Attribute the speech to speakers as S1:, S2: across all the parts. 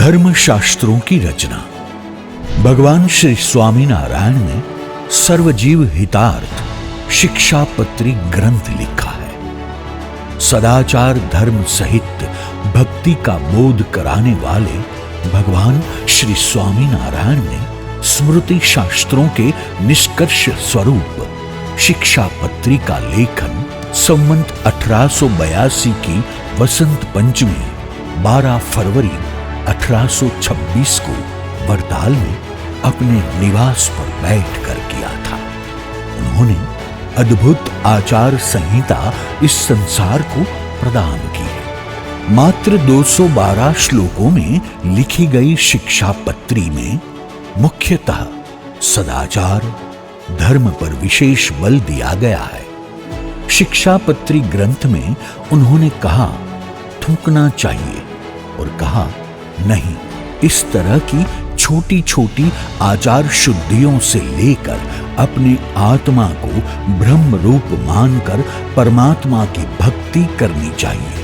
S1: धर्म शास्त्रों की रचना। भगवान श्री स्वामीनारायण ने सर्वजीव हितार्थ शिक्षापत्री ग्रंथ लिखा है। सदाचार धर्म सहित भक्ति का बोध कराने वाले भगवान श्री स्वामीनारायण ने स्मृति शास्त्रों के निष्कर्ष स्वरूप शिक्षापत्री का लेखन संवत 1882 की वसंत पंचमी 12 फरवरी 1826 को वरताल में अपने निवास पर बैठकर किया था। उन्होंने अद्भुत आचार संहिता इस संसार को प्रदान की है। मात्र 212 श्लोकों में लिखी गई शिक्षापत्री में मुख्यतः सदाचार धर्म पर विशेष बल दिया गया है। शिक्षापत्री ग्रंथ में उन्होंने कहा थूकना चाहिए और कहा नहीं। इस तरह की छोटी छोटी आचार शुद्धियों से लेकर अपने आत्मा को ब्रह्म रूप मानकर परमात्मा की भक्ति करनी चाहिए,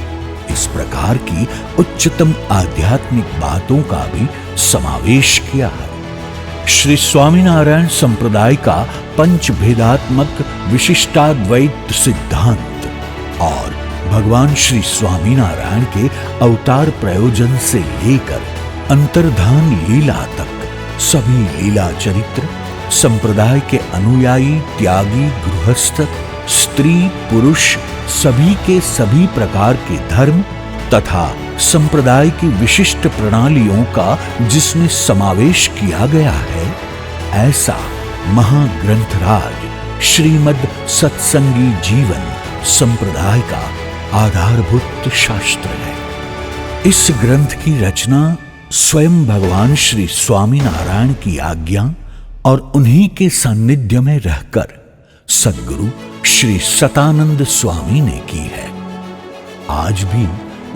S1: इस प्रकार की उच्चतम आध्यात्मिक बातों का भी समावेश किया है। श्री स्वामीनारायण संप्रदाय का पंचभेदात्मक विशिष्टाद्वैत सिद्धांत और भगवान श्री स्वामीनारायण के अवतार प्रयोजन से लेकर अंतर्धान लीला तक सभी लीला चरित्र संप्रदाय के अनुयायी त्यागी गृहस्थ स्त्री पुरुष सभी के सभी प्रकार के धर्म तथा संप्रदाय की विशिष्ट प्रणालियों का जिसमें समावेश किया गया है, ऐसा महाग्रंथराज श्रीमद् सत्संगी जीवन संप्रदाय का आधारभूत शास्त्र है। इस ग्रंथ की रचना स्वयं भगवान श्री स्वामीनारायण की आज्ञा और उन्हीं के सानिध्य में रहकर सद्गुरु श्री सतानंद स्वामी ने की है। आज भी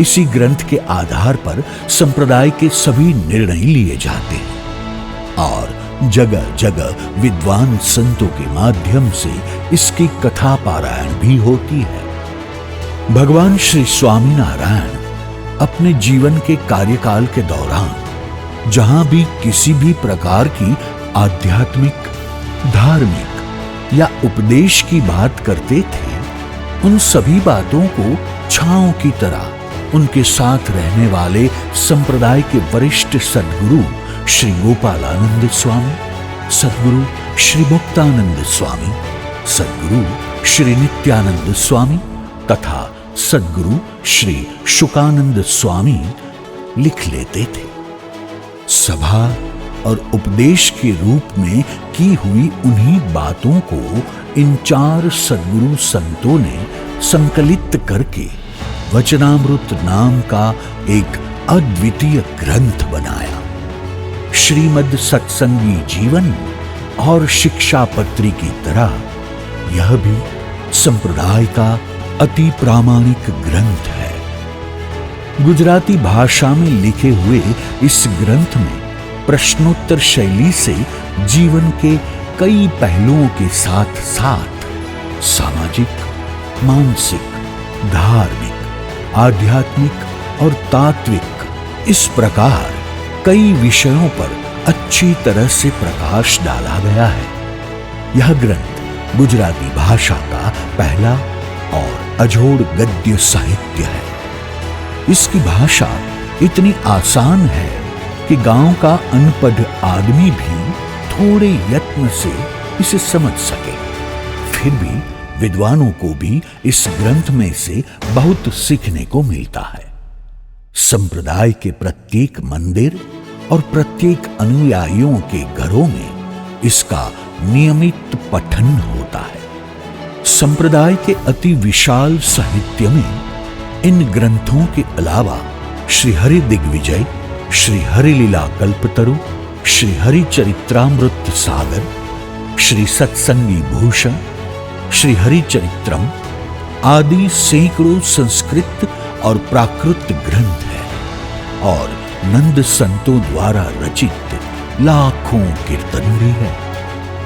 S1: इसी ग्रंथ के आधार पर संप्रदाय के सभी निर्णय लिए जाते हैं और जगह जगह विद्वान संतों के माध्यम से इसकी कथा पारायण भी होती है। भगवान श्री स्वामीनारायण अपने जीवन के कार्यकाल के दौरान जहां भी किसी भी प्रकार की आध्यात्मिक धार्मिक या उपदेश की बात करते थे, उन सभी बातों को छांव की तरह उनके साथ रहने वाले संप्रदाय के वरिष्ठ सद्गुरु श्री गोपालानंद स्वामी, सद्गुरु श्री मुक्तानंद स्वामी, सद्गुरु श्री नित्यानंद स्वामी तथा सद्गुरु श्री शुकानंद स्वामी लिख लेते थे। सभा और उपदेश के रूप में की हुई उन्हीं बातों को इन 4 सद्गुरु संतों ने संकलित करके वचनामृत नाम का एक अद्वितीय ग्रंथ बनाया। श्रीमद् सत्संगी जीवन और शिक्षापत्री की तरह यह भी संप्रदाय का अति प्रामाणिक ग्रंथ है। गुजराती भाषा में लिखे हुए इस ग्रंथ में प्रश्नोत्तर शैली से जीवन के कई पहलुओं के साथ साथ सामाजिक, मानसिक, धार्मिक, आध्यात्मिक और तात्विक इस प्रकार कई विषयों पर अच्छी तरह से प्रकाश डाला गया है। यह ग्रंथ गुजराती भाषा का पहला और अजोड़ गद्य साहित्य है। इसकी भाषा इतनी आसान है कि गांव का अनपढ़ आदमी भी थोड़े यत्न से इसे समझ सके। फिर भी विद्वानों को भी इस ग्रंथ में से बहुत सीखने को मिलता है। संप्रदाय के प्रत्येक मंदिर और प्रत्येक अनुयायियों के घरों में इसका नियमित पठन होता है। संप्रदाय के अति विशाल साहित्य में इन ग्रंथों के अलावा श्री हरि दिग्विजय, श्री हरि लीला कल्पतरु, श्री हरि चरित्रामृत सागर, श्री सत्संगी भूषण, श्री हरि चरित्रम आदि सैकड़ों संस्कृत और प्राकृत ग्रंथ है और नंद संतों द्वारा रचित लाखों कीर्तन भी है।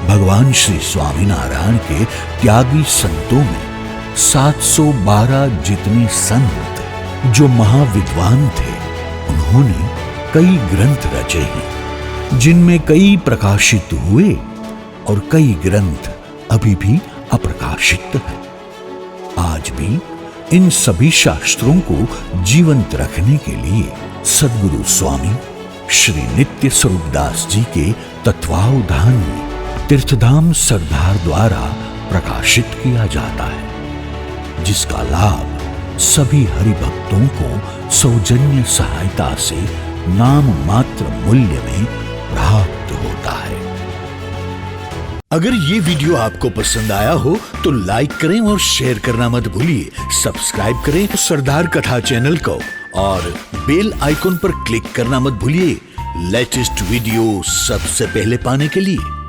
S1: भगवान श्री स्वामीनारायण के त्यागी संतों में 712 जितने संत जो महाविद्वान थे, उन्होंने कई ग्रंथ रचे हैं, जिनमें कई प्रकाशित हुए और कई ग्रंथ अभी भी अप्रकाशित हैं। आज भी इन सभी शास्त्रों को जीवंत रखने के लिए सद्गुरु स्वामी श्री नित्य स्वरूपदास जी के तत्वावधान में तीर्थधाम सरदार द्वारा प्रकाशित किया जाता है, जिसका लाभ सभी हरिभक्तों को सौजन्य सहायता से नाम मात्र मूल्य में प्राप्त होता है। अगर ये वीडियो आपको पसंद आया हो तो लाइक करें और शेयर करना मत भूलिए। सब्सक्राइब करें सरदार कथा चैनल को और बेल आइकॉन पर क्लिक करना मत भूलिए लेटेस्ट वीडियो सबसे पहले पाने के लिए।